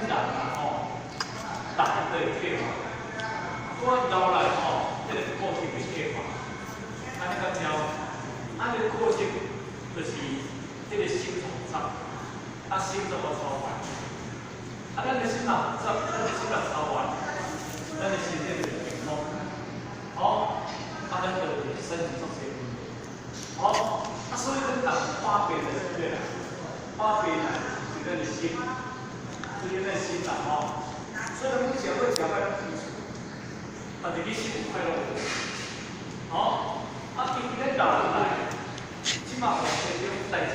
然啊吼，大家都会退化。我后来吼，这个个性会退化，安尼较妙，安尼个性就是这个心肠脏，心怎么操完？咱的心肠脏，咱的心肠操完，咱的身体就健康。好，咱就身体做些运动。好，所以咱人花费的是对啦，花费呢是咱的心，就是咱心啦吼。所以咱讲要讲要记住，但是你心快乐。好，今天老人来，起码有这种代志，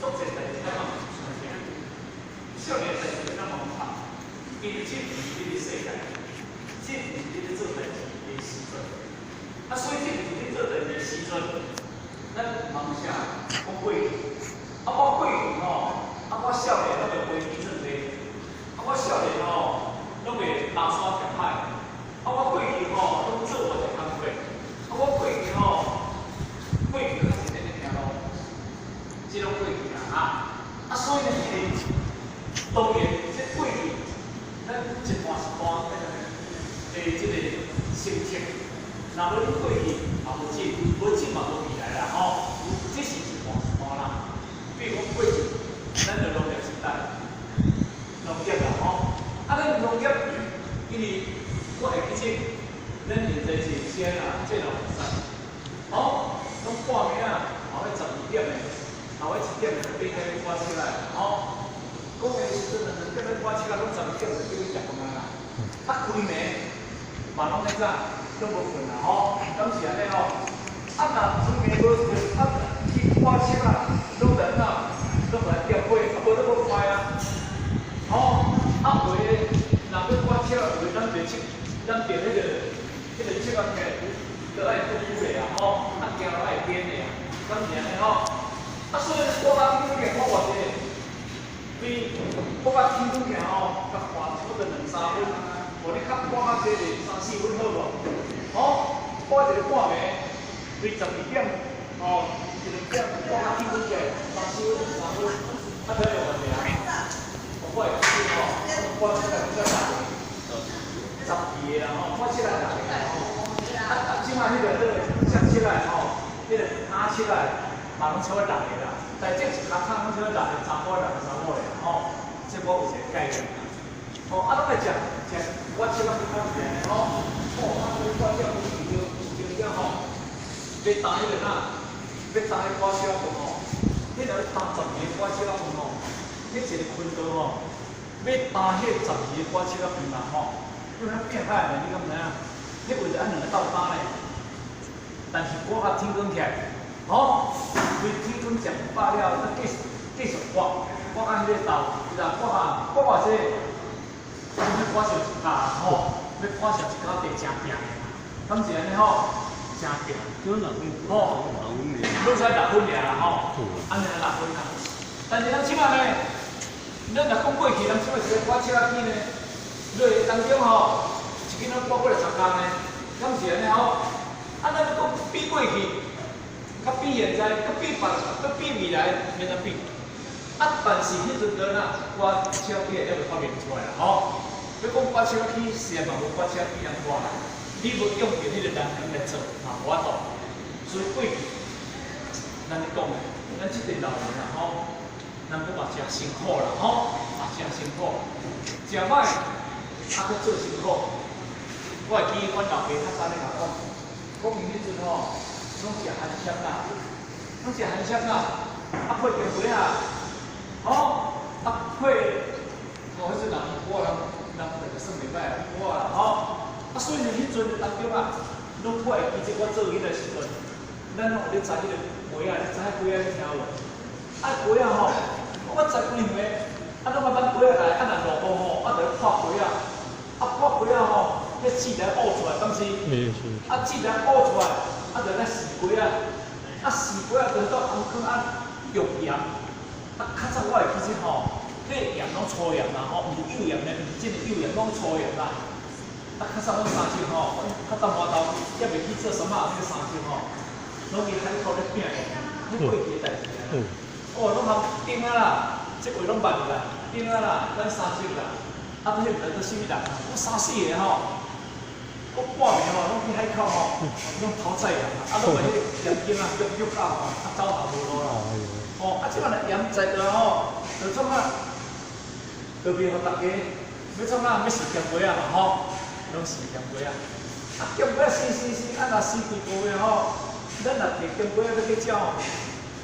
做些代志咱嘛出现。少年代志咱嘛怕，因为这是这个世界，这是这个做代志的时阵。所以这是你做代志的时阵，咱忙啥？讲过去，我过去吼，我少年拢会飞机做题，我少年吼拢会爬山跳海，我过去吼拢做我一工课，我过去吼，过去较是在那条路，这拢过去啦所以呢，当然这过去，咱一段时段这个心情，若无你过去也无进，无进嘛无未来啦这是一段时段啦。比如讲过去，咱就农业时代，农业啦咱农业，因为我会记得，咱现在是先这农产，拢半暝后尾12点的，后尾1点就飞起来挂起来，讲的时阵2点挂起来，拢12点就叫你食饭啦。开暝嘛拢在早，都无困啦敢是安尼若准备无去挂起来，拢人拢来钓货，无得无快回来，若要挂起来，回咱电器，咱电迄个七仔起，就爱做久的行路爱编的敢是安尼所以我当天去看偌济，比我甲天空行甲花差不多2-3分，无你较看较济的3-4分好无？我一个半暝，对12点1、2点，看较天空起3-4分3分，睇有问题我会记我起来比较大，12个啦我起来大个即摆迄个像起来迄个骹起来。嘛拢超过6个啦，但这一脚叉拢超过6个，3块6个3块的这我有一个概念拢来食，我即摆去看一下我叫有要打迄个要打迄挂车饭迄个打12个挂车饭迄一个昆道要打迄12个挂车饭啦因为变歹的，你敢知影？迄为着按2个斗打咧，但是我较天光起来。为天光食饱了，咱继续刮，我按迄个豆，然后刮偌济，要刮上一跤要刮上一跤地真平的，敢是安尼真平。就6分，拢才6分尔啦安尼6分啦。但是咱即摆呢，咱若讲过去，咱即摆一个刮车机呢，落去当中一斤拢刮过来10工呢，敢是安尼咱要讲比过去。较比现在，较比未来，免得比。但是迄阵阵我车机还未发明出来啦要讲我车机是嘛无我车机安拖啦，你无用着迄个人工来做，嘛无法度。所以过去，咱咧讲的，咱即阵老人啦咱搁嘛诚辛苦啦嘛诚辛苦，食歹搁做辛苦。我会记阮老爸较早咧甲讲因迄阵拢食韩香啦，拢食韩香啦，配姜花配迄阵人我人就算袂歹我啦所以呢，迄阵当中拢我会记得我做迄个时阵，咱拢有咧摘迄个花摘花咧听无？花我摘几回，拢我当花来，若落雨就要破花破花迄籽来乌出来，敢是？籽来乌出来。就来试花试花就到红坑用盐，较早我会记得迄盐拢粗盐啦毋是幼盐咧，毋是真诶幼盐，拢粗盐啦。较早拢三种较早麻豆也袂去做什么迄个三种拢去海口咧拼诶，迄过去诶代志拢通顶啦，即位拢捌啦。顶啊啦，咱三级啦，啊，迄个做啥物人？我3、4个吼，我半暝吼，拢去海口吼，拢讨债啊，啊，拢为迄盐井啊，约到吼，啊，走投无路啦。哦，啊，即摆若盐在着吼，就创啊，就变互大家要创啊，要试咸粿啊嘛吼，拢试咸粿啊。啊，咸粿试，啊，若试几个月吼，咱若摕咸粿要去照吼。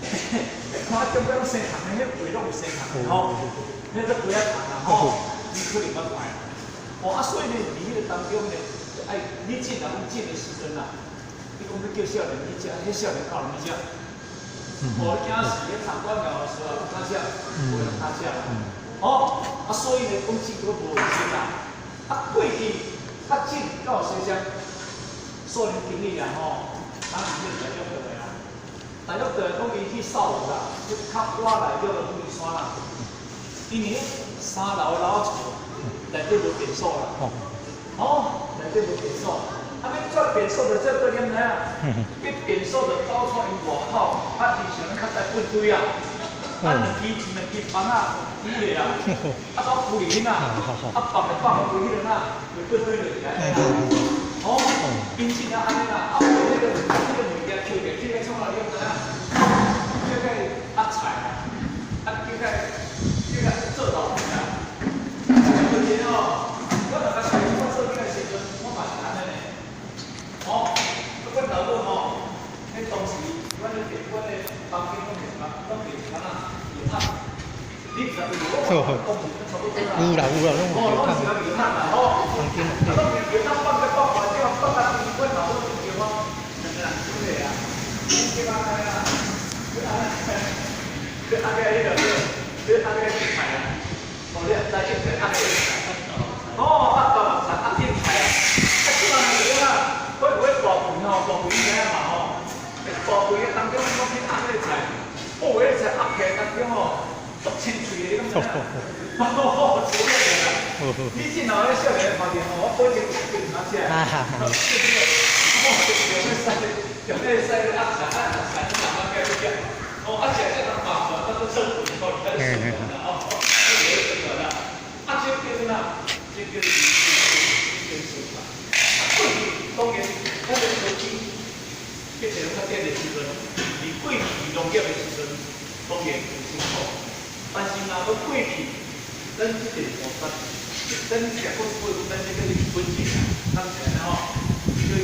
看咸粿拢生虫的，迄粿拢有生虫的吼，迄个粿仔虫啊吼，你可能捌买啦。哦，啊，所以呢，伫迄个当中呢，哎，你进啊，进的时阵啊，你讲要叫少年去食，迄少年靠人去食。哦，惊死，迄参观了时候，他食，无人他食啦。哦，啊，所以呢，讲这个无卫生啦。啊，过去较近到西乡，少年经历啊吼，咱是大约倒的啦。大约倒讲伊去扫路啦，去较挖内底的富士山啦。因为3楼的老厝内底无电锁啦。哦，内底无电锁。啊，要转变数就这个点呢？要变数就走出因外口，啊，以前较在粪堆啊，啊，两支房啊，煮的啊，啊，走扶林啊，啊，放回去了啊，就粪堆落起来啦。哦，因此啊，安尼啦，啊，那个物件抽着，这个创哪里用的啊？这个压菜啊，啊，这个做豆腐啊，而且哦，我那个菜我做这个时阵，我嘛是安尼呢。哦，阮老母吼，迄当时阮咧房间拢电工啊，油桶。你毋知有无？我讲差不多啦。有啦，拢有油桶。油桶啦，吼。拢油桶放个放完之后，放到阮老母就叫我两个人煮的啊。叫安尼啊，叫安尼迄个，叫安尼菜啊。哦，你知影叫安尼菜。哦，啊，到六十啊，点菜啊，啊，即个物件啊。我大肥吼，大肥你知影嘛吼？大肥个当中，我去压迄个菜，哦，迄个菜压起来当中吼，足清脆的，你敢知影？哦，真个啦！你真后迄少年发现吼，我保证一定唔食。用迄个使压菜，压菜你慢慢加去食。哦，啊，食这当麻烦，当做生活里头，你习惯啦，哦，这个习惯啦。啊，这叫啥？这叫习惯。当然，咱个科技变成较变的时阵，而过去农业的时阵，当然有辛苦。但是若要过去，咱一定做法，咱食过咱这个本钱啊，咱是安尼吼，就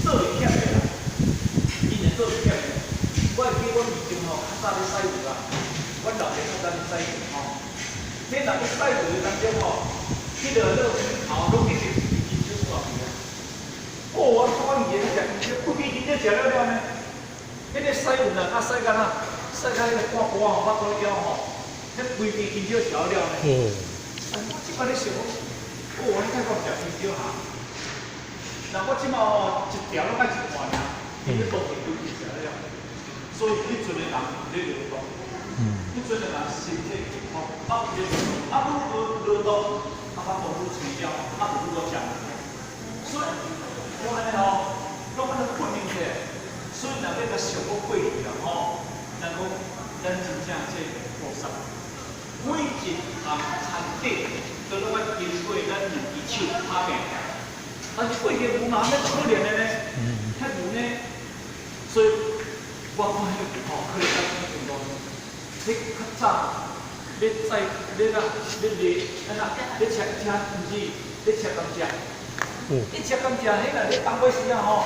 做会忝的啦，伊若做会忝的，我会记我以前吼较早咧洗鱼啊，阮老爸较早咧洗鱼吼，你若要洗鱼当中吼，迄个肉头拢一直研究出来的。哦，我以前食，不比今天食了了呢。迄个洗鱼啊，啊洗干啊，洗到迄个半锅吼，我做了吼，迄规支金条调了呢。我即摆咧想，哦，你太讲食金条哈。那我即摆吼一条拢爱一半尔，伊咧当时规支食了。所以迄阵的人咧劳动，迄阵的人身体健康，啊愈劳动，啊较无愈睡觉，啊就愈多食。所以。我安尼吼，拢安尼训练起来，所以若要甲上个过去啦吼，咱讲咱真正这菩萨，每一项餐点都拢要经过咱两只手拍拼。但是过去牛嘛，要可怜的呢，遐牛呢，所以我看迄个吼，可能咱这种东西，你较早，你在你啦，你你吃毋是，你吃甘蔗。你吃甘蔗，迄个你当尾时啊吼，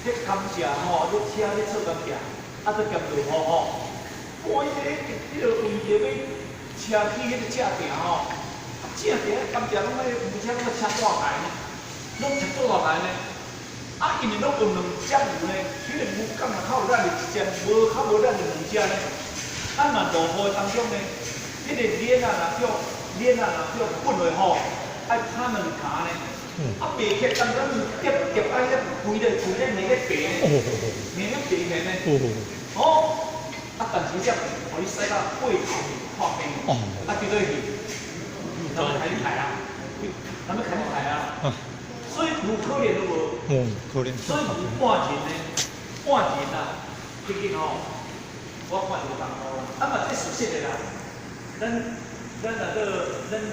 迄甘蔗吼，你车你做甘蔗，啊，都咸落雨吼。我迄个为着要车去迄个正定吼，正定甘蔗拢迄牛车拢要车大台呢，拢车大台呢。啊，因为拢用两只牛呢，迄个牛敢若靠咱的一只，无较无咱的两只呢。啊，若落雨当中呢，迄个链啊若叫滚落吼，爱拍两骹呢。啊，白起当中夹啊，遐规个那个白呢，那个白起呢。哦，啊，但是只互你洗到背头看边，啊，对对去，咱们开你台啊，咱们开你台啊。所以有可怜都无，可怜。所以有半钱呢，半钱啊，毕竟吼，我看就当好啦。啊嘛，这熟悉的啦，咱咱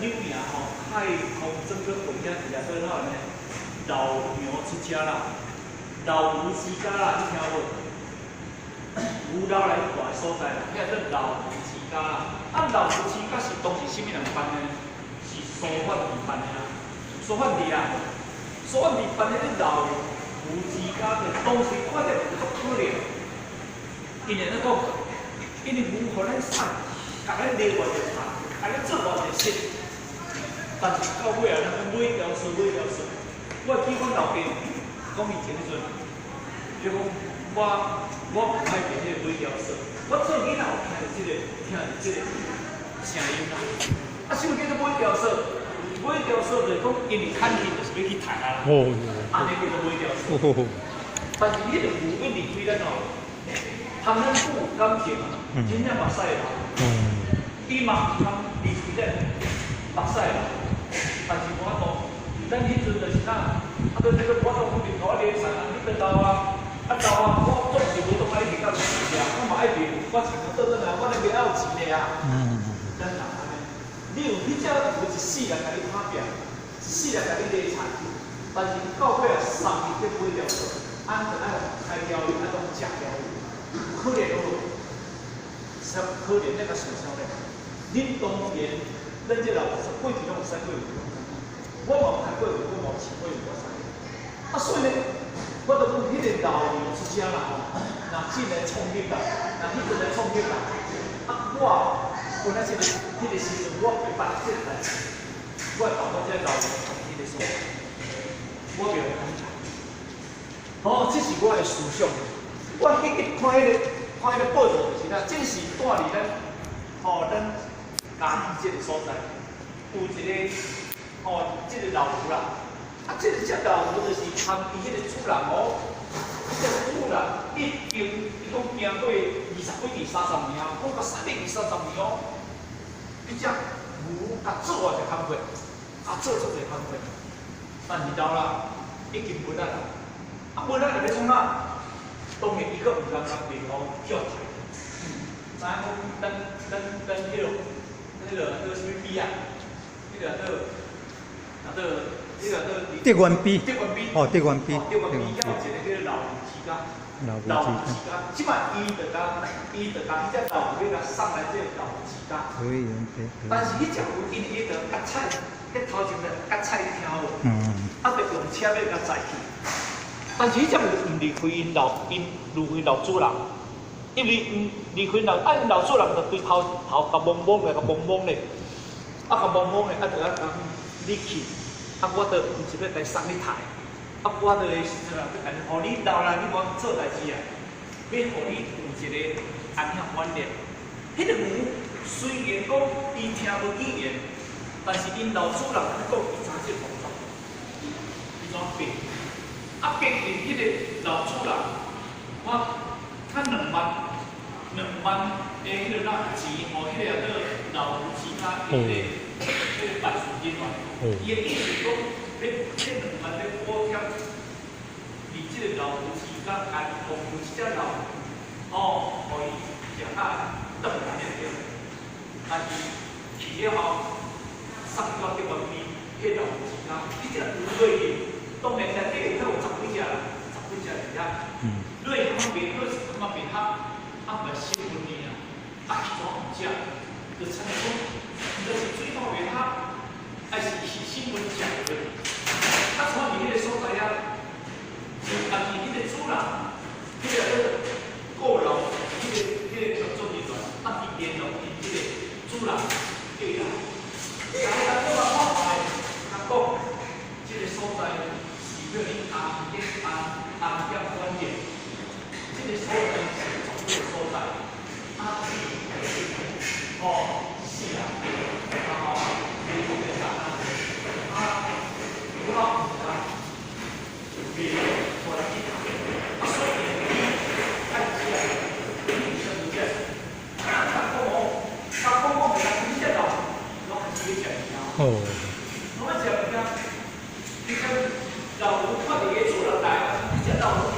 柳营吼，海空整个国家底下做好呢，老牛之家啦，老牛之家啦，你听无？牛老来大所在啦，遐做老牛之家啦。啊，老牛之家是当时啥物人办呢？是苏焕治办的啦，苏焕治啊，苏焕治办的这老牛之家的，当时看着足可怜，因为那讲，因为牛互咱产，甲咱另外就产。还要做偌济事，但是到尾啊，咱讲买条数，我记阮老爸讲以前时阵，就讲我唔爱听迄个买条数，我做囡仔有听着这个声音啦。啊，什么叫做买条数？买条数就是讲因为看见就是要去抬啊啦，安尼叫做买条数。但是迄个牛要离开咱哦，通咱父母感情啊，真正目屎流。伊嘛通离开咱目屎啦，但是我讲，咱迄阵就是哪，对这个我都决定我联想啊，你对老啊，我总是无当爱去到钱啊，我嘛爱练，我常常倒转来，我那边还有钱的啊。真难安尼，你有你只有一世人甲你打拼，一世人甲你理财，但是到尾啊，送你这买条数，按着爱开钓鱼，按种食钓鱼，可怜哦，可怜那个受伤的。恁当年，咱这老过去拢有使过有，我嘛开过有，我嘛试过有我使。啊，所以呢，我就讲迄个老牛之家啦，若真来创业啦，若迄阵来创业啦，啊，我本来是迄个时阵，我会办这个代志，我会办到这个老牛迄个所在，我袂讲讲。哦，这是我的思想。我去看迄个报道就是啦，这是带离咱，咱。嘉义这个所在，有一个这个老牛啦，啊，这老牛就是参伊迄个主人哦，这个主人已经伊讲行过20几年、30年啊，讲到30年、30年哦，伊只牛甲做偌济工作，做足济工作，但是到啦，已经分啊啦，分啊就要创哪？当然伊个唔敢别讲叫台，知影讲咱迄个。那个什么币啊？德元币。哦，德元币。德元币，还有一个老牛之家。老牛之家，即摆伊就讲，伊只老牛要甲送来这个老牛之家。可以，但是迄只牛因为迄个割菜，迄头前咧割菜你听无？啊，就用车要甲载去。但是迄只牛唔离开因老主人。因为离开人，因老主人就对头甲懵咧，啊甲懵咧，啊就讲你去，啊我就唔是要来送你台，啊我就时阵啊，互你老啦，你无做代志啊，要互你有一个安遐观念。迄个牛虽然讲伊听无语言，但是因老主人讲伊知这动作，伊怎变？啊变因迄个老主人，我。他2万的迄个钱，吼，迄个老牛之家迄个办事人员，伊的意思讲，这2万的补贴，离这个老牛之家安服务这只老牛，互伊食啊，倒来一点，但是去了后，送到这个边，迄老牛之家，这只牛落去，当然在底头有10几只啦，10几只尔呀。落去他边，落去他边哈，啊，唔系新闻呢啊，去装唔食，就参讲，就是水稻边哈，还是新闻讲的，啊，从你迄个所在啊，但是迄个主人，迄个过劳，迄个工作人员，啊，伊联络伊迄个主人，叫伊来，但是我看来，他讲，这个所在是叫你安点观点。这个所在是什么所在？啊，是啊，你这个啥啊？我别过来所以看起来你是不是？他公公给他推荐到，我很推荐你啊。我们讲你看老吴快点做了来，你讲老吴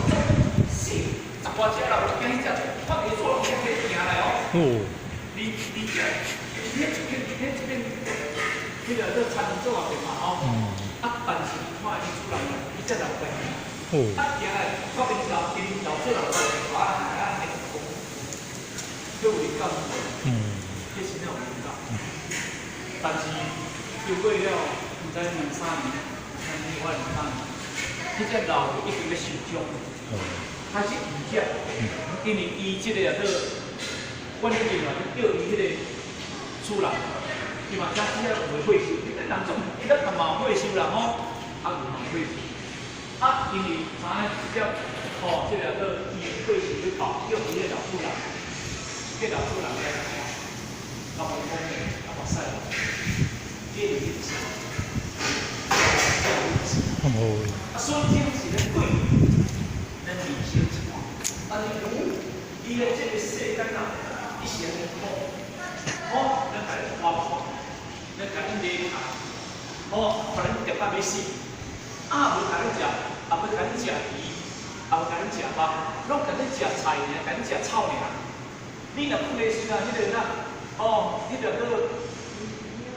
我只老惊迄只，我伫做，我惊行来哦。你讲，迄个做餐做后面嘛吼，但是看伊主人伊只老病，行来靠边老做老病，叫为干迄是那种味道。但是又过了唔知2、3年，我2、3年，迄只老就一直要受伤，开始移植，因为伊即个也做，阮迄边啊叫伊迄个主人。伊嘛假使啊袂会收，伊人种伊咧嘛会收啦吼，有嘛会收。因为啥呢？直接即个做伊会收去搞，叫伊个老主人，迄老主人咧，老公公的，老晒啦，这个意思。所以这个是咧贵，咱理性一看，但是伊个这个世间啊，伊是安尼好，咱来花看。咱甲恁礼下，互恁食饭要死，无甲恁食，也无甲恁食鱼，也无甲恁食肉，拢甲恁食菜尔，甲恁食草尔。你若不袂时啊，迄个呐，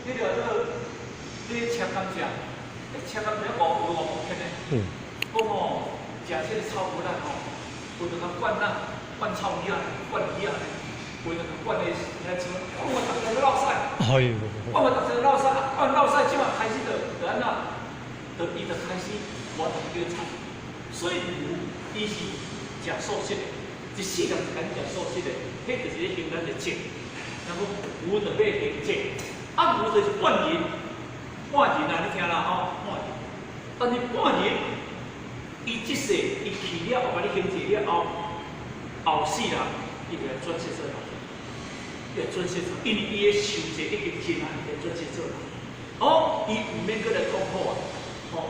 迄个你切甘蔗，切甘蔗5片的，讲食这个草牛蛋有着甲灌草鱼啊，灌鱼啊。为了灌的来像，我逐天都落屎，我逐天落屎，落屎，即马开始就安那，伊就开始我同叫菜，所以牛伊是食素食的，一世人是敢食素食的，迄就是咧形咱的节，然后牛就买平节，牛就是半年啊，你听啦半年，但是半年，伊即世伊去了后，把你形节了后世人。伊就来转世做人，伊来转世做，因为伊的受罪已经轻啊，伊来转世做人。伊唔免搁来讲好啊，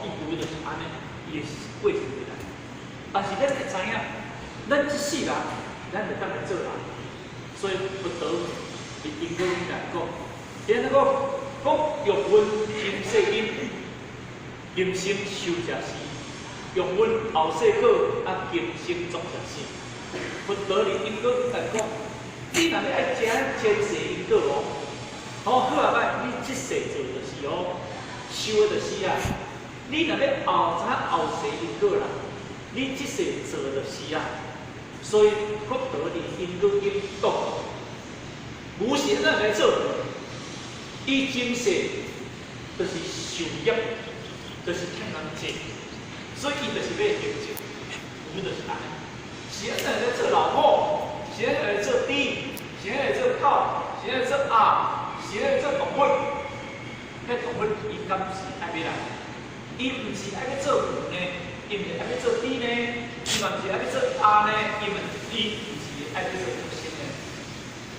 伊不会就是安尼，伊的过程就来。但是咱会知影，咱一世人，咱就当来做人，所以不得以因果论来讲，然后讲欲分前世因，今生受者死；欲分后世果，今生作者死。不得你因果来讲，你若要爱食前世因果好啊歹，你即世做就是收的就是啊。你若要后世因果啦，你即世做就是啊。所以不得你因果因果，无是咱来做，伊今世就是受业，就是欠人钱，所以伊就是要还钱，有就是安尼。是咱来做老虎，是咱来做猪，是咱来做狗，是咱来做鸭，是咱来做动物。迄动物伊敢是爱要来？伊毋是爱要做鱼呢，伊毋是爱要做猪呢，伊嘛毋是爱要做鸭呢，伊毋是爱要做畜生呢。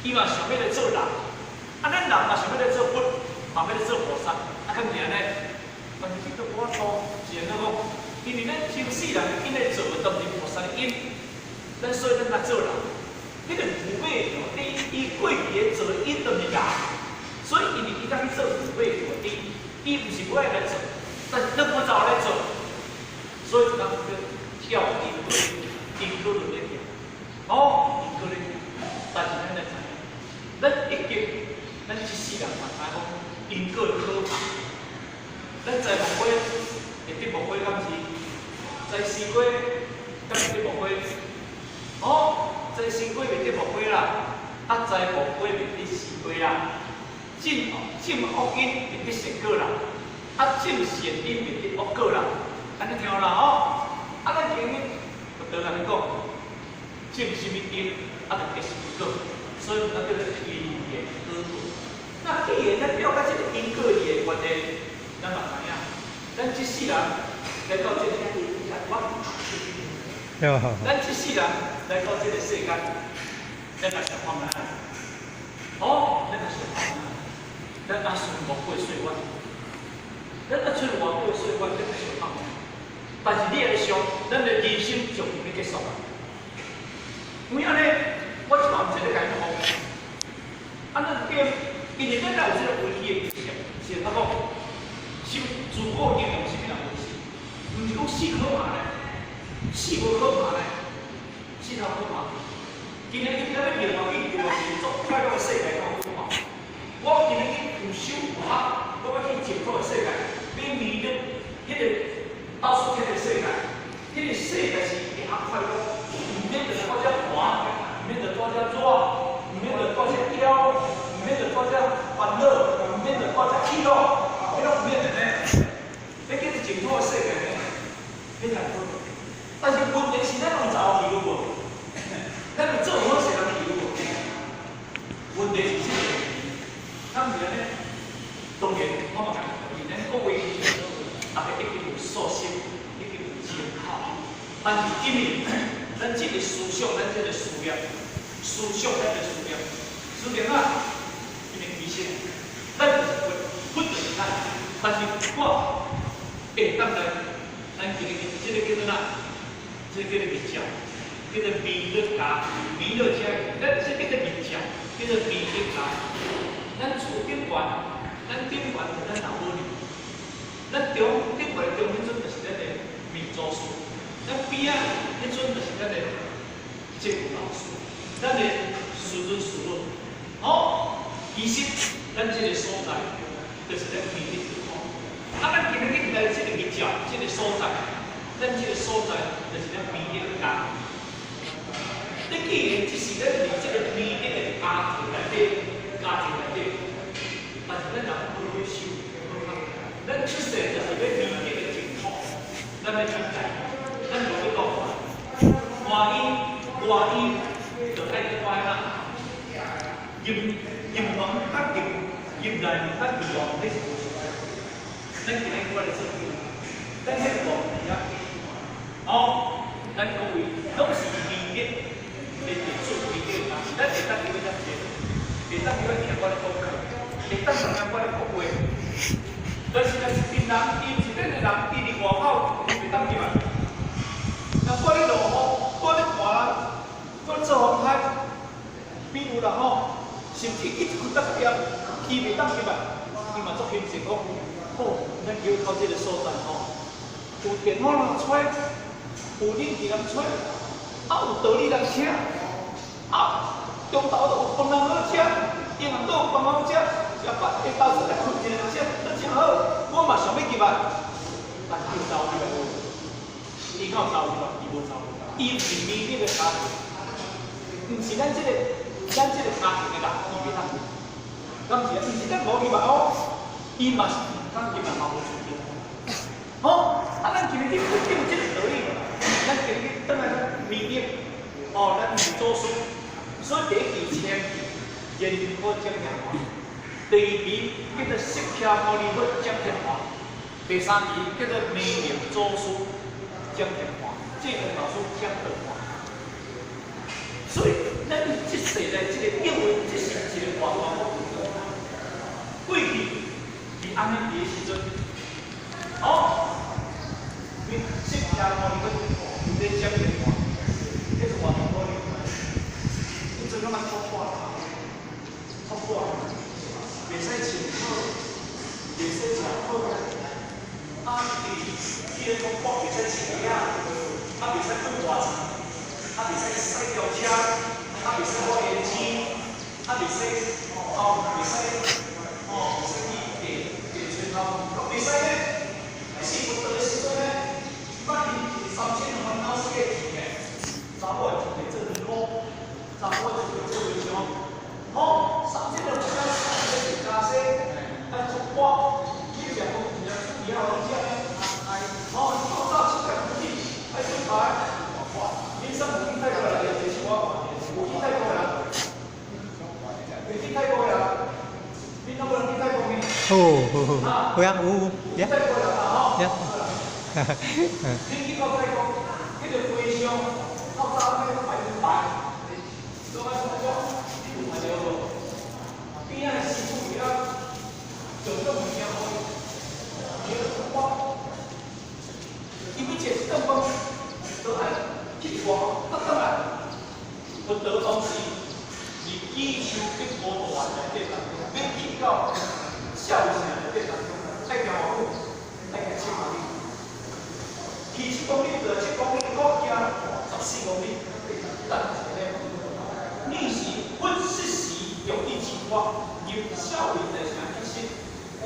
伊嘛想要来做人，咱人嘛想要来做佛，嘛要来做菩萨，敢是安尼？但是这个我说，是安怎讲？因为咱前世人因来做都是菩萨的因。咱所以咱来做人，迄个牛马哦，伊过去的做因都是人，所以因为伊当去做牛马牛猪，伊毋是不爱来做，但是咱不早来做，所以就当叫跳因果论咧跳，因果咧跳，但是咱来知影，咱一经咱一世人嘛知讲因果可怕，咱栽木花会得木花敢是？栽西瓜敢会得木花？栽西瓜袂得木瓜啦，栽木瓜袂得西瓜啦。种恶因袂得善果啦，种善因袂得恶果啦。安尼听有啦咱前面就对人讲，种什么因，就得什么果，所以咱叫做因缘果果。那既然咱了解这个因果的原理，咱嘛知影，咱一世人来到这个地咱一世人来到这个世间，咱来想看咩？咱来想看咩？咱阿顺外过岁月，咱阿顺外过岁月，咱来想看咩？但是你来想，咱的人生就唔要结束啊！为安尼，我一嘛唔是咧甲你讲，对，因为咱有这个危机的意识，是他讲，是自古应用什么人回事？唔是讲死可怕咧。死无可怕咧，死头可怕。今日你要灭亡伊，就是做快乐的世界，可怕。我有手有学，我要去前途的世界，要面对迄个到处迄个世界，迄个世界是会较快乐，唔免着多只寒，唔免着多只热，唔免着多只骄，唔免着多只烦恼，唔免着多只气恼，迄拢唔免着呢。要叫做前途的世界呢，非常好。但是问题是咱拢走去无？咱有做好势人去无？问题是这个。咱们呢，当然我嘛讲，咱各位大家一定有素质，一定有参考。但是因为咱这个思想，咱这个思想，思想咱的思想啊，因为其实咱不能看，但是我会当来，咱今日这个叫做哪？这个叫做名教，叫做弥勒家，弥勒家，咱这个叫名教，叫做弥勒家。咱厝顶悬，咱顶悬是咱老母娘，咱中顶悬中迄阵就是咱的民祖师，咱边仔迄阵就是咱的政府老师，咱的师尊师母。好，其实咱这个所在就是咱民的地方。啊，咱今日来这个名教，这个所在，咱这个所在就是咱民的家。你既然只是咱伫这个民的家庭内底。家庭内底，但是咱人不会修，咱出世就是要面对的情况，咱要理解，咱就要讲外因就爱去怪啦，任王得任来不得王，你是无错。咱今日过来做咩？咱迄个王字啊，好，咱各位拢是面对的做面对的，咱会当去要怎做？会当去听我的讲课，会当听我的讲话。但是若是槟人，伊毋是咱的人，伊伫外口会当去嘛？若我咧落雨，我咧寒，我做风海，比如啦吼，甚至一直到点，伊袂当去嘛？伊嘛足欣赏讲，好，咱桥头这个所在吼，有电话人吹，有冷气人吹，啊有道理人请，啊。中昼都有饭人好吃，英文都有饭好吃，食饭下昼出来困一下吃，都真好。我嘛想要入来，但是有走入来无？伊敢有走入来？伊无走入来。伊毋是面对的家庭，毋是咱这个家庭的人，伊袂当入。敢是？毋是咱无入来哦，伊嘛是毋敢入来，嘛无出去。好，啊，咱今日去决定这个道理，咱今日倒来咱面对，哦，咱民祖师。所以第一期签人口讲电话，第二期叫做释迦牟尼佛讲电话，第三期叫做弥勒祖师讲电话，这个老师讲电话。所以咱这世来这个因为这是一个活动，过去是安尼伫时阵，好，释迦牟尼佛在讲电话，这是活动可能。这个嘛突破，袂使穿好，袂使食好，啊，伊个讲话袂使穿鞋，啊，袂使放大床，啊，袂使驶轿车，啊，袂使摸眼睛，啊，袂使袂使地穿头，都袂使咧。是不得的时阵咧，万一3000万脑死个钱个，查某个钱做2箍。查某就叫做为上，好，3000万加是加息，爱出国，你讲讲人家以后讲咧，好，你口罩出来不紧，爱出牌，民生五金泰国来的就是我，五金泰国人，五金泰国人，你能不能听泰国名？哦，好呀，呀，泰国人啊，哈，你去到泰国，那个回乡，口罩那个100%。做乜做咗？唔係有邊一師傅而家做咗唔嘢可以，你要出光，你不解釋燈光，都係結果得得嚟，我得東西，而基礎的我度還係啲人，你結構孝順嘅啲人，係條路，係條千萬里，70公里就7公里，我行14公里，但係咧。逆袭，分是时，有一句话，有效率的想一想。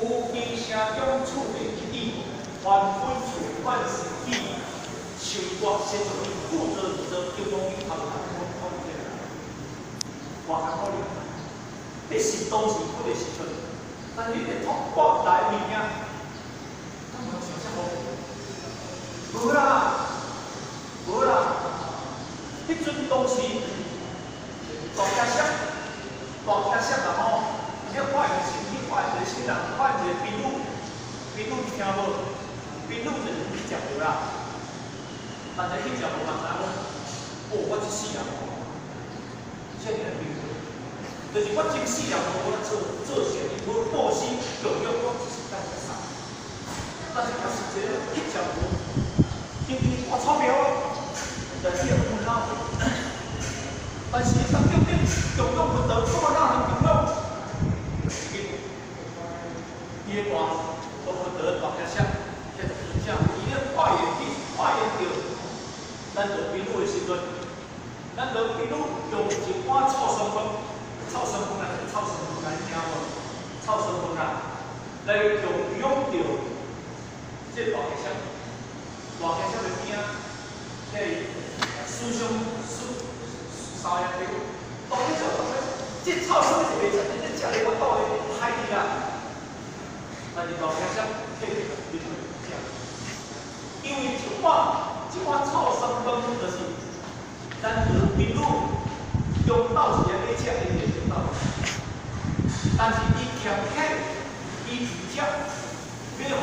有名声中处未起，还分处万事起。受国先做伊负责叫讲伊头头考虑这个，外行考虑。你是当时不会是出，但是你得通国来物件，咱无想象无，无啦，无啦。迄阵当时大家想，啦吼，而且发现是去发现一个新人，发现一个秘鲁你听无？秘鲁就是去食无啦，但是去食无人知讲，我一世人，这个秘鲁。就是我真世人无做生意，无报薪，强约我只是干个啥？但是假使这个一食无，今天我钞票啊，但是也不孬。但是当中间强约不得，怎么让人强约？伊个话，我不得大家想，这个影响，伊个化验着，咱做秘鲁的时阵，咱做秘鲁用一碗臭酸粉。臭生粉啊，臭生粉来听无？臭生粉啊，来用着这大家乡的边啊，即思想三样料，大家乡这臭生粉是袂食，这食咧我倒咧海里啦。但是大家乡这个你就食，因为一碗臭生粉就是咱做秘鲁用到时咧食咧。但是伊强起，伊直接要互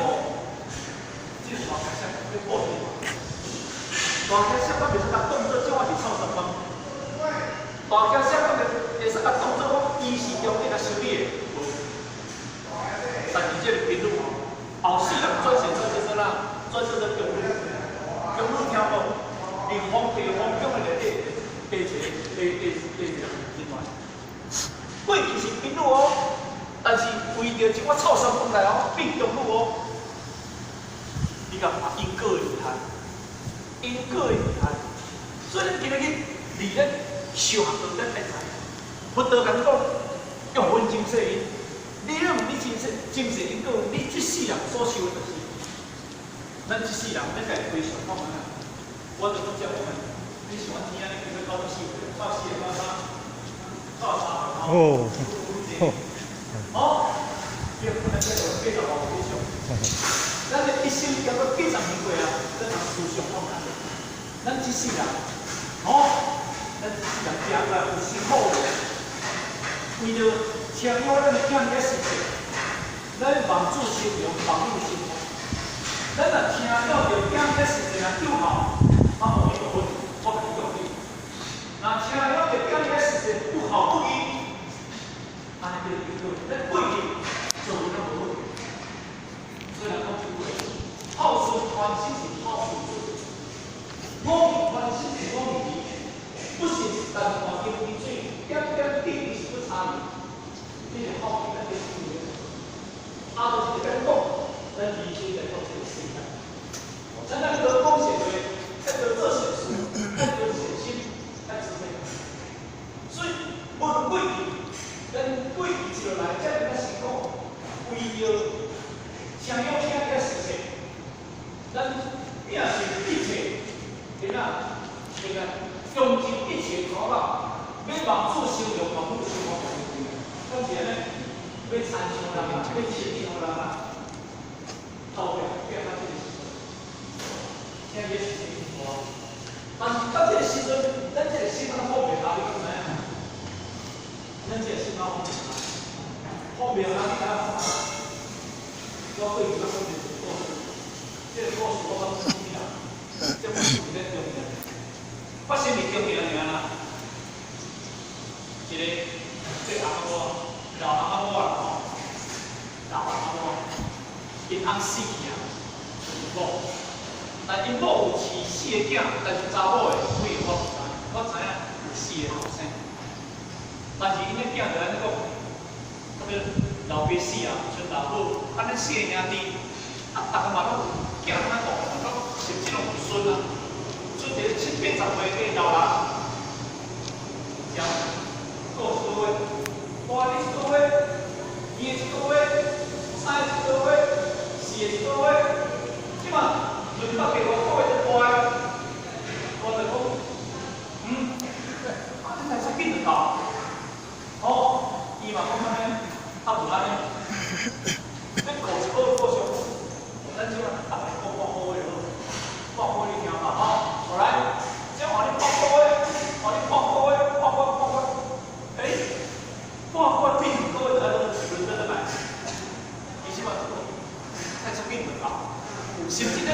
即个大家乡要报应。大家乡我袂使甲当做这我是臭生粉，大家乡我会使甲当做我伊是中间甲修理的，无。但是这个评论后世人转成做啦，转成做强女听无？连方中的内底，地一个过去是贫乳哦，但是为着即我臭生粉来哦，变强乳哦。你讲因果的厉害，所以今日离咱修学道咱爱知，佛道讲用分真世因，你若唔你真世因果，你这世人所修的就是，咱这世人咱家己回想看看啊。我就讲叫我们，你喜欢听啊？你要到4岁，到4岁到3。哦，好，别可能这个非常好非常。咱的一生叫做非常珍贵啊，咱常思想放下。咱这世人，咱这世人行来有辛苦的，为着请我咱的囝仔实践，咱望子成龙，望女成凤。咱若听到着囝仔实践啊，就好，我给你分，我给你奖励。那听到着囝仔实践不好不义。安尼就是叫做，咱过去做咱无好，虽然讲一句话，孝顺传心是孝顺子，我们传心是我们理，不是但看经滴水，点点滴滴是不差异，这个孝顺咱得注意。就是在讲，咱以前在讲这个事情，咱那个讲写对，那个做写书，那个写心，那是对，所以无论过去。咱过去就来遮尔辛苦，为着想要听个事情，咱拼尽一切，对啦，用尽一切头脑，要望子成龙，望女成凤，当然呢，要参详人啊，要亲近人啊，后面变到这个时阵，听个事情无，但是到这个时阵，咱这个心态后面哪里可能？咱这是哪方面啊？后面哪里来方法？我对这个方面是故事，这个故事我讲不重要，这不是最重要。发生是重要尔啦。一个这阿婆，老阿婆啦吼，老阿婆，因翁死去啊，因某，但因某有饲4个囝，但是查某的几个我知影有4个后生。但是因个囝就安尼讲，个老爸死啊，孙大母，安尼4个兄弟，逐个嘛拢囝安尼大，拢甚至拢有孙啊，孙一个70、80岁的老人，讲过1个月，大你1个月，2个月，3个月。安尼，你顾一好顾上，咱即马大家讲好话咯，讲好你听嘛吼，好来，即换你讲好话，换你讲好话，讲话，诶，半比2个月才都轮得来，伊即马太出劲了啊，甚至咧。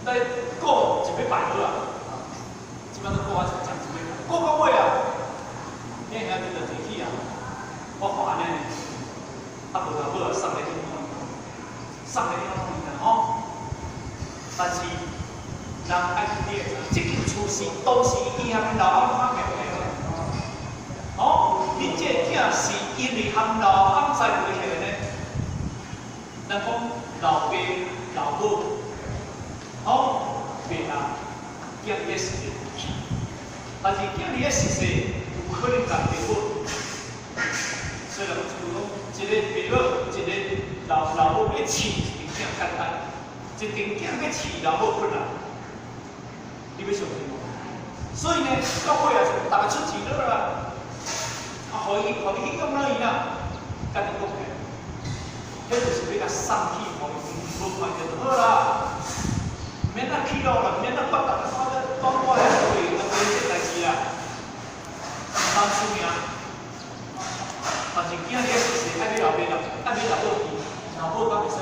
在过100好啊，基本上过啊就讲100，过到尾啊，你兄弟就提起啊，我看安尼，啊无就好啊，送个地方，吼。但是人爱记咧，即间厝是都是伊和老翁发明的，哦，恁这囝是因为和老翁栽培起来的，咱讲老爸老母。 好，袂啦，囝儿的时势去，但是囝儿的时势有可能改变不？所以人就讲，一个爸母，一个老母要饲一阵囝简单，一阵囝要饲老母困难，你要相信无？所以呢，到尾啊，就大家出钱了啦，啊，互伊去用了伊啦，甲你讲起，迄就是要甲送去，互伊无看着就好啦。 免那去咯啦，免那发达，当我来做一个这代志啦，当出名。但是囝儿的事实爱要老爸啦，爱要老母去，老母敢会说？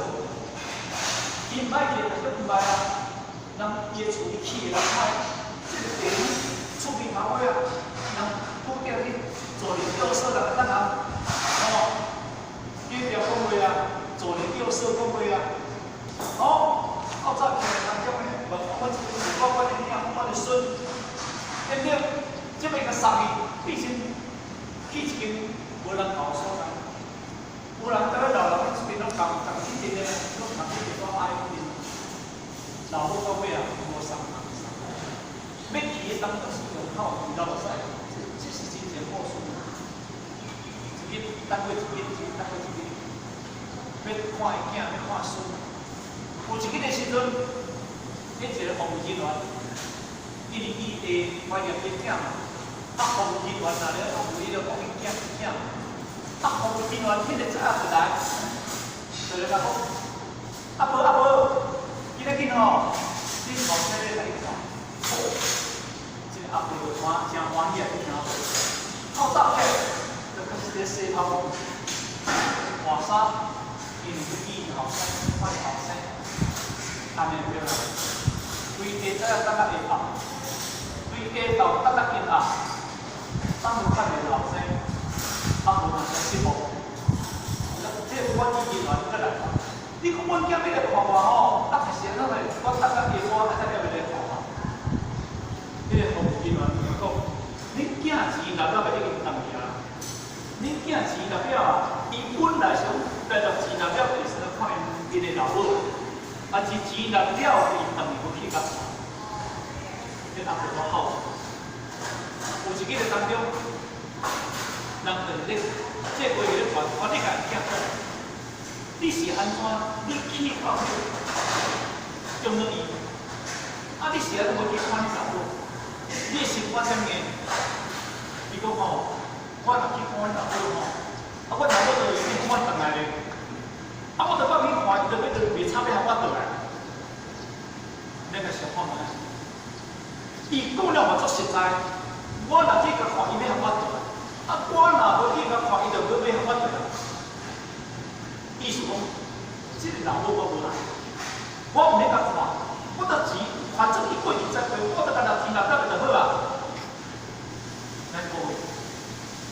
伊唔歹去，就唔歹啊。人伊个厝里起个人歹，这个地方厝边头尾啊，人固定去做人吊色啦，等人，哦，约条讲话啊，做人吊色讲话啊，哦。 较早起来人种诶，我的囝，我的孙，对不对？即摆甲送伊，毕竟去一间无人搞所在，有人在咧老人这边拢共去一个，拢共去一个爱边，老母到尾啊，无送，要去的当就是用靠遇到使，这是真正好事。一日单位一日，单位一日，要看伊囝，要看孙。 有一日的时阵，迄一个服务人员，因为伊会怀念伊囝嘛，啊，服务人员哪了服务伊就讲伊囝，啊，服务人员迄个早下就来，就来甲讲，阿婆，今仔日吼，恁房车咧来看，这个阿婆就真欢喜啊，去听话，透早起就开始咧洗头，换衫，因为伊后生，换后生。 安尼对啦，规家早等到下暗，规家到等到下暗，当有看见后生，啊无嘛真失望。这我以前话再来看，你讲阮囝要来看我吼，啊是安怎来？我等到下我还在要来看我。迄个服务人员讲，恁囝钱拿到要已经当去啊，恁囝钱代表啊，伊本来想带到钱代表就是咧看因个老母。 啊，是钱拿了，伊当然要去甲查。迄阿婆我好，有一日当中，人就是咧，这话咧传，我咧甲伊讲，你是安怎？你去看中了伊，啊，你是安怎无去看你老母？你的生活怎个？伊讲吼，我若去看阮老母吼，啊，阮老母就已经看转来咧。 啊！我就讲去看，伊就要袂差要向我倒来，那个小胖子，伊讲了嘛足实在。我若去甲看，伊要向我倒来；啊，我若无去甲看，伊就要向我倒来。意思讲，这个老母我无来，我毋免甲看，我得钱，反正伊过20岁，我得干那钱拿得就好啊。咱各位，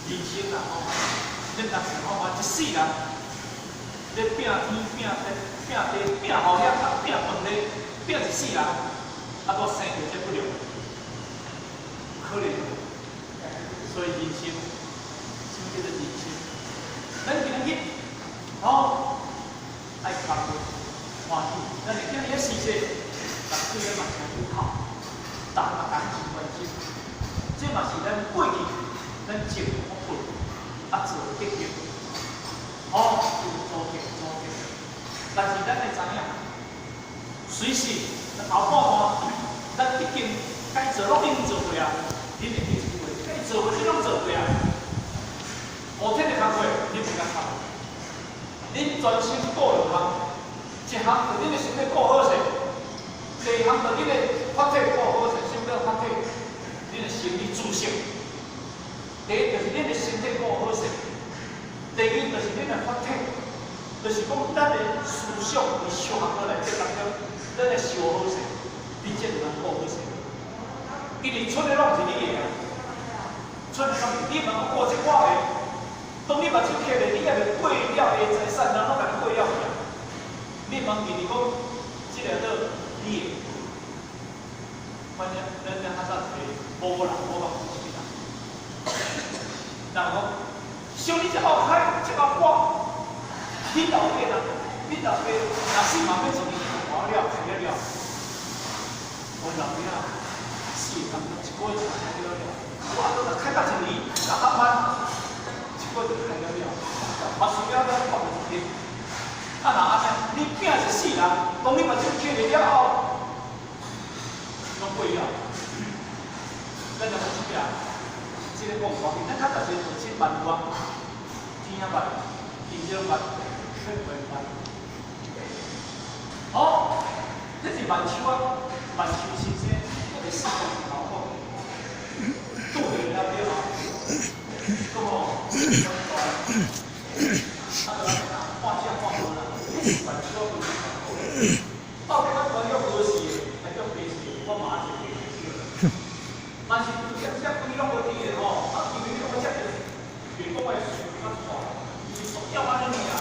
人生啊，吼，咱当时吼，一世人。 咧拼天拼地拼好险，啊拼饭咧拼一世人，啊搁生着这不了，可怜。所以人生，什么叫做人生？咱今日吼爱工作欢喜，咱今日的时势，逐对咧嘛相友好，逐嘛感情关心，这嘛是咱过去咱前福分，啊做结局。 哦，做嘅，但是咱会知影，随时后半段，咱已经该做拢已经做过啊，恁会记住袂？该做嘅你拢做过啊。后天的工作，你袂恁专心顾两项，一项就恁的身体顾好势，第二项就恁的法体顾好势，什么叫法体？恁的心理自信。第一就是恁的身体顾好势，第二就是恁的法体，就是讲咱的思想伫修行的内底当中，咱的修好势，并且就能顾好势。因为出的拢是你的啊，出的拢是你嘛顾这我的。当你目睭开咧，你也着过了的财产，然后甲你过了去啊。你问伊，你讲，即个倒你的，反正咱较早是无人无讲是啦。然后，像你这后海，这个我，你老爸啦，你老爸若是嘛要一年活了，死了，我老爸死差不多一个月就死了，我都来开到一年，那慢慢。我就开了了，嘛需要咱放一天。啊，那安尼，你囝是死人，当你目睭开了后，拢过了。咱就讲一个，这个讲法，咱较早时做起慢活，天啊慢，地少慢，水会慢。好，这是慢手啊，慢手先生，我哋思想脑壳，做对了了。咁哦，画像画好了，反正我到底我要何时，还要何时，我马上就去。但是这规拢无听的吼，因为我这个员工的水较大，是要安尼啊。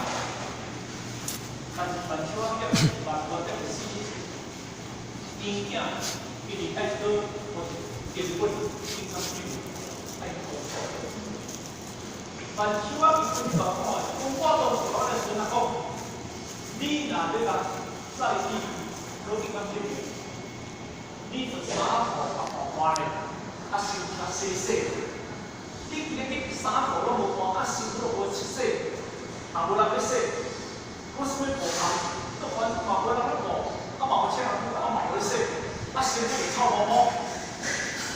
但是反正我这我这个事情，影响给你爱多，我结婚经常去爱多。但手啊，伊分状况，讲我当时我咧孙仔讲，你若要甲再去攞健康检查，你就衫裤把换咧，啊身较细细，你衫裤拢无换，啊身都无七洗，也无人要洗，我什么无通，都反正嘛无人要顾，啊嘛有请人去，啊嘛无咧洗，啊身体就臭毛毛。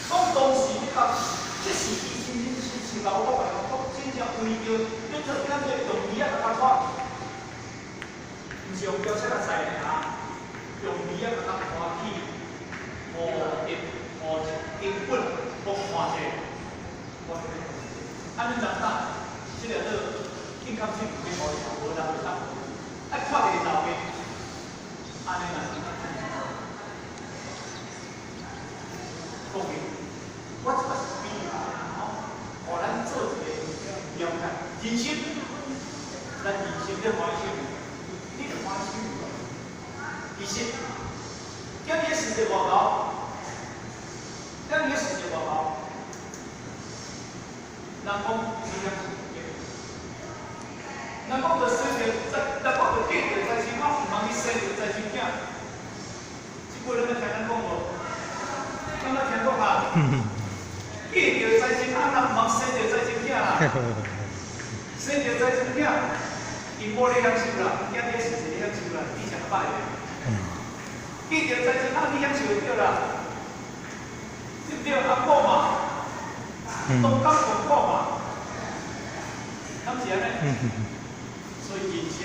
讲当时你讲，这是以前是老我讲。为着你做啥子用米啊甲拖，毋是用标尺来载的啊，用米啊甲拖起，根本无看者，安尼长大，即个做健康检查无人会当，爱看着老爸，安尼啦。讲明，我这个是比喻啊，互咱做一个。了解人生，咱人生要欢喜，你着欢喜。其实，今日世界外头，今日世界外头，人讲是样子嘅，人讲着生着，人讲着见着在生，我唔通去生着在生囝。即句你们听咱讲无？敢若听讲啊？见着在生，啊，人唔通生着在生囝啦。生着在生囝，伊无咧享受啦，囝你是咧享受啦，你才歹咧。见着在生，啊，你享受着啦，对不对？啊，顾嘛，东港顾嘛，敢是安尼？所以人生，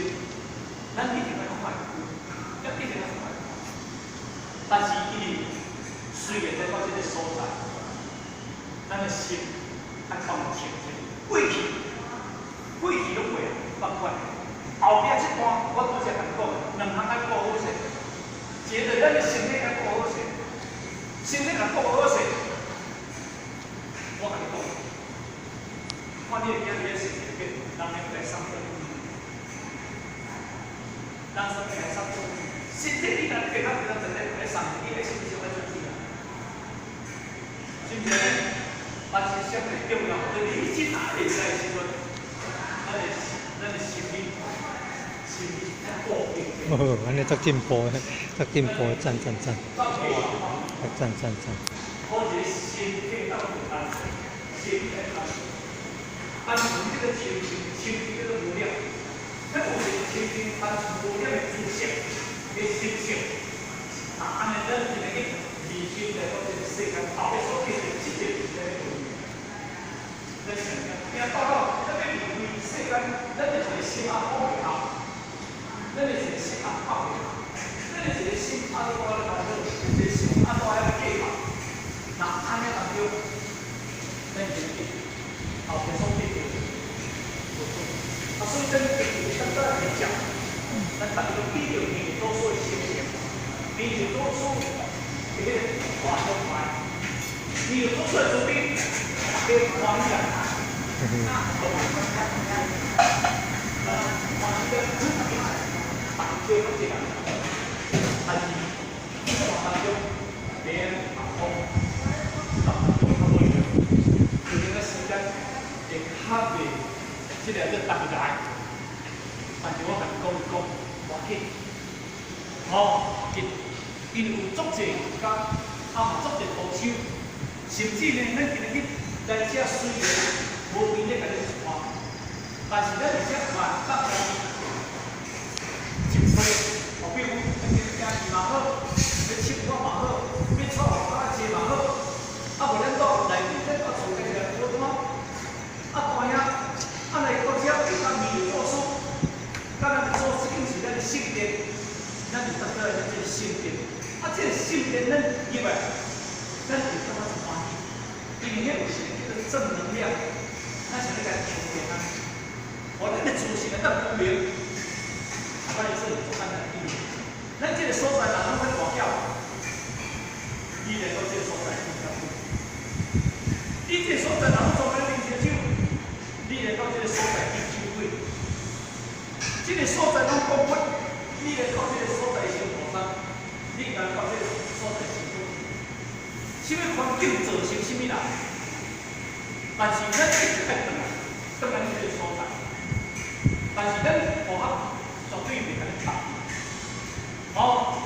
咱一定要快，一定要快。但是伊虽然在到这个所在，咱的心爱放前进，过去拢过啊，放宽。后壁这段我拄则甲你讲，两项爱顾好势，一个咱的身体爱顾好势，身体若顾好势，我甲你讲，看你会惊你的身体变，人会来伤到你，人生会来伤到你，身体你若健康，真正会来伤你，你的心就会出去啊。真正，但是相对重要，对你真哪会在时阵？咱的心理安尼足进步的，足进步的，赞。好一个心体到平安，心体到安全这个情绪这个无量，咱有一个情绪安全无量的自信的心性，安尼咱就能够理性来到这个世界后面所见的这些这个东西，咱想想，听到咱要离开世间，咱就是心安好好。真正相当来讲，咱大家都比较年多数的心情，年多数这个活动快，年多数的作品，大家欢喜啊！欢喜的主题，大家都这样，但是当中别人打工，有那个时间会较袂。 这个叫当来，但是我甲你讲一讲，我紧，因有足济甲嘛足济高手，甚至呢，咱今日在这虽然无面咧甲你看，但是咱而且嘛当然真多，比如咱今日经济嘛好，要生活嘛好，要娶老婆车嘛好，无咱到内底咱到厝边个好怎？当然。 啊，来到遮有当味做书，甲咱做这件是咱的圣殿，咱就达到咱这个圣殿。啊，这个圣殿咱入来，咱就感觉很欢喜，因为遐有是叫做正能量，咱是咧甲充电啊。我咱的自信咱不明，关键是做咱的意义。咱这个所在哪能会大叫？你来到这个所在，你这个所在哪能做咱领袖手？ 你来到这个所在去聚会，这个所在拢讲法，你来到这个所在先学生，你来到这个所在先做，什么环境造成什么人，但是咱一直在等来这个所在，但是咱学校绝对袂甲你打，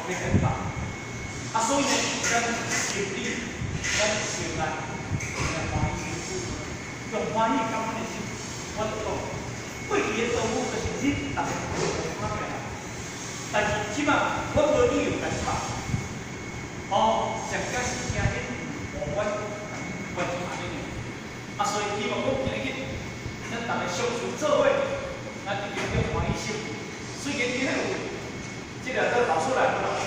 袂甲你打，所以呢，咱心里，咱心内，欢喜用欢喜感恩的心。 我就讲，过去的做母就是你，但是我看起来，但是起码我无理由甲你骂，上加是听你我关心安尼的，所以希望讲今日咱大家相处做伙，咱一定要欢喜心。虽然今日有这个做老师来欢喜，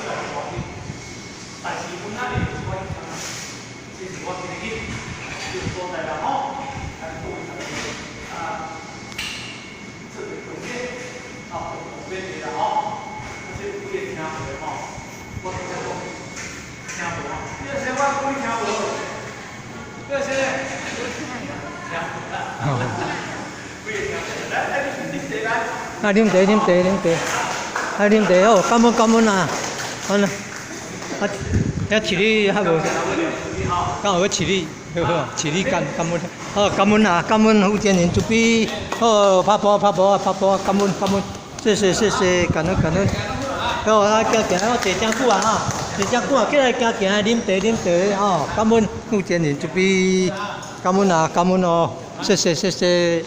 但是本来的是我影响，这是我今日就所在啦各位同学。 这个中间旁边的这有几个听无我听无，你要先我讲你听无，你要先啊，啉茶，啊，啉茶哦，感恩啊，好啦，遐饲你还无，刚好饲你。 好，起立感恩，感恩啊，感恩福建人这边，拍波，感恩，谢谢，感恩，好啊，行，我坐真久啊，坐真久啊，起来行，啉茶，感恩福建人这边，感恩哦，谢谢。是不是？